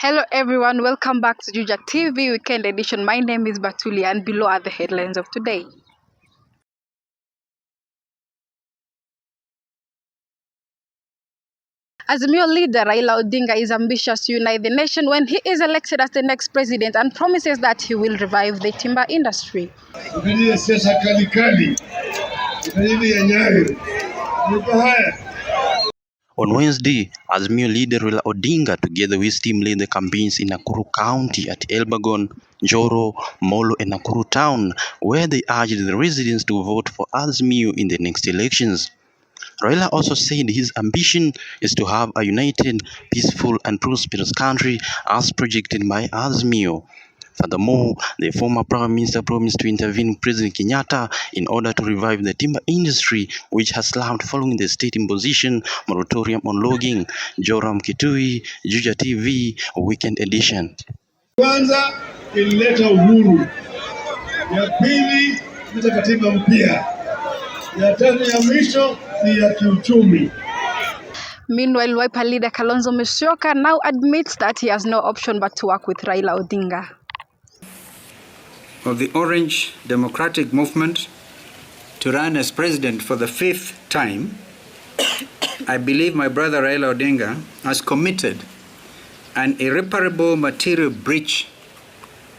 Hello everyone, welcome back to Juja TV Weekend Edition. My name is Batulii and below are the headlines of today. Azimio leader Raila Odinga is ambitious to unite the nation when he is elected as the next president and promises that he will revive the timber industry. On Wednesday, Azimio leader Raila Odinga together with his team led the campaigns in Nakuru County at Elbagon, Njoro, Molo and Nakuru Town, where they urged the residents to vote for Azimio in the next elections. Raila also said his ambition is to have a united, peaceful and prosperous country as projected by Azimio. Furthermore, the former Prime Minister promised to intervene with President Kenyatta in order to revive the timber industry, which has slumped following the state imposition moratorium on logging. Joram Kitui, Juja TV, Weekend Edition. Kwanza ilileta uhuru, ya pili ilileta katiba mpya, ya tatu ya mwisho ni ya kiuchumi. Meanwhile, Wiper leader Kalonzo Musyoka now admits that he has no option but to work with Raila Odinga. Of the Orange Democratic Movement to run as president for the 5th time, I believe my brother Raila Odinga has committed an irreparable material breach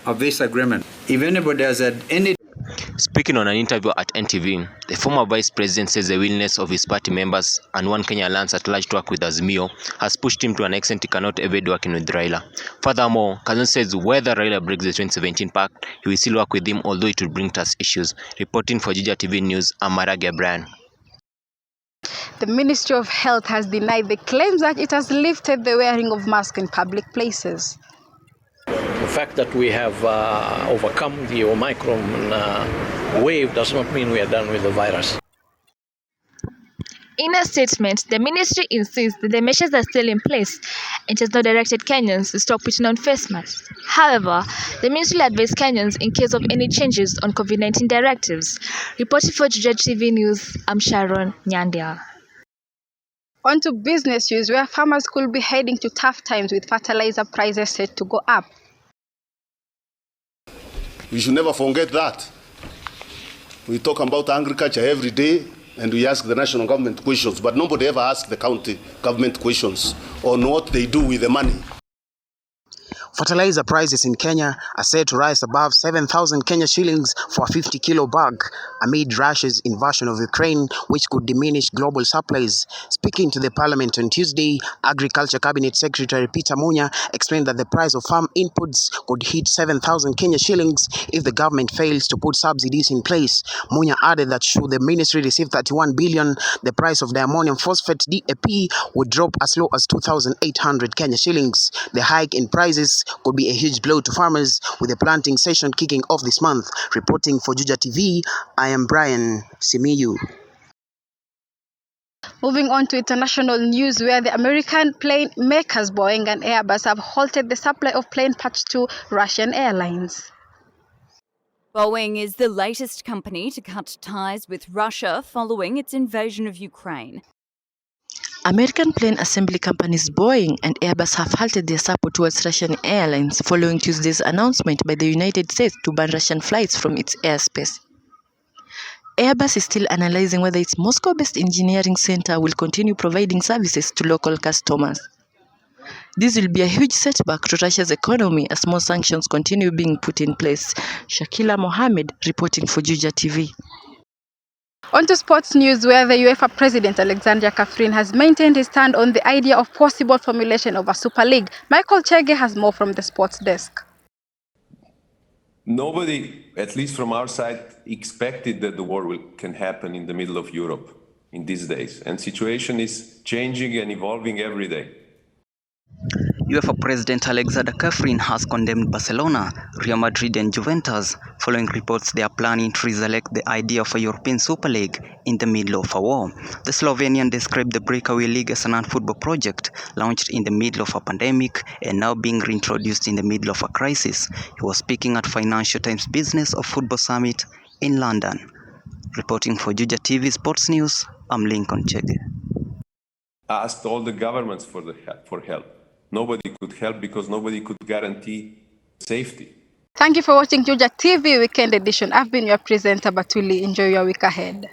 of this agreement. If anybody has had any... Speaking on an interview at NTV, the former vice president says the willingness of his party members and One Kenya Alliance at large to work with Azimio has pushed him to an extent he cannot evade working with Raila. Furthermore, Kalonzo says whether Raila breaks the 2017 pact, he will still work with him, although it will bring us issues. Reporting for Juja TV News, Amarage Brian. The Ministry of Health has denied the claims that it has lifted the wearing of masks in public places. The fact that we have overcome the Omicron wave does not mean we are done with the virus. In a statement, the ministry insists that the measures are still in place and has not directed Kenyans to stop putting on face masks. However, the ministry will advise Kenyans in case of any changes on COVID-19 directives. Reporting for Juja TV News, I'm Sharon Nyandia. On to business news, where farmers could be heading to tough times with fertilizer prices set to go up. We should never forget that. We talk about agriculture every day and we ask the national government questions, but nobody ever asks the county government questions on what they do with the money. Fertilizer prices in Kenya are said to rise above 7,000 Kenya shillings for a 50-kilo bag amid Russia's invasion of Ukraine, which could diminish global supplies. Speaking to the parliament on Tuesday, Agriculture Cabinet Secretary Peter Munya explained that the price of farm inputs could hit 7,000 Kenya shillings if the government fails to put subsidies in place. Munya added that should the ministry receive 31 billion, the price of diammonium phosphate DAP would drop as low as 2,800 Kenya shillings. The hike in prices could be a huge blow to farmers, with the planting session kicking off this month. Reporting for Juja TV, I am Brian Simiyu. Moving on to international news, where the American plane makers Boeing and Airbus have halted the supply of plane parts to Russian airlines. Boeing is the latest company to cut ties with Russia following its invasion of Ukraine. American plane assembly companies Boeing and Airbus have halted their support towards Russian airlines following Tuesday's announcement by the United States to ban Russian flights from its airspace. Airbus is still analyzing whether its Moscow-based engineering center will continue providing services to local customers. This will be a huge setback to Russia's economy as more sanctions continue being put in place. Shakila Mohammed reporting for Juja TV. On to sports news, where the UEFA president Alexander Catherine has maintained his stand on the idea of possible formulation of a Super League. Michael Chege has more from the sports desk. Nobody, at least from our side, expected that the war can happen in the middle of Europe in these days. And the situation is changing and evolving every day. UEFA President Alexander Catherine has condemned Barcelona, Real Madrid and Juventus following reports they are planning to resurrect the idea of a European Super League in the middle of a war. The Slovenian described the breakaway league as an unfootball project launched in the middle of a pandemic and now being reintroduced in the middle of a crisis. He was speaking at Financial Times Business of Football Summit in London. Reporting for Juja TV Sports News, I'm Lincoln Chege. Asked all the governments for help. nobody could help because nobody could guarantee safety. Thank you for watching Juja TV Weekend Edition. I've been your presenter, Batulii. Enjoy your week ahead.